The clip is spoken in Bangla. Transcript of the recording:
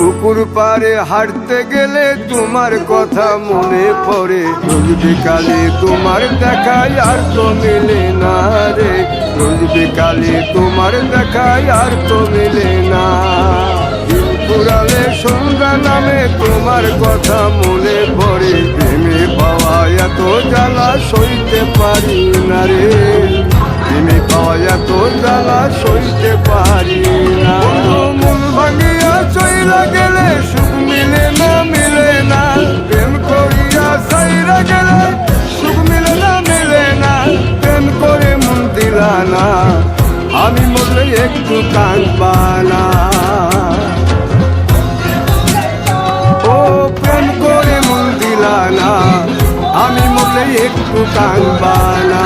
পুকুর পাড়ে হাঁটতে গেলে তোমার কথা মনে পড়ে, রোজ বিকালে তোমার দেখায় আর তো মিলে না রে, রোজ বিকালে তোমার দেখায় আর তো মিলে না। দিন ফুরালে সন্ধ্যা নামে তোমার কথা মনে পড়ে, প্রেমে পাওয়া এত জ্বালা সইতে পারি না রে, প্রেমে পাওয়া এত জ্বালা সইতে পারি না। মন ভাঙিয়া চইলা গেলে সুখ মিলে না, মিলে না, প্রেম করিয়া সাইরা গেলে সুখ মিলে না, মিলে না, প্রেম করে মন দিলা না, আমি মরলে একটু কাঁদবা না। ও প্রেম করে মন দিলা না, আমি মরলে একটু কাঁদবা না।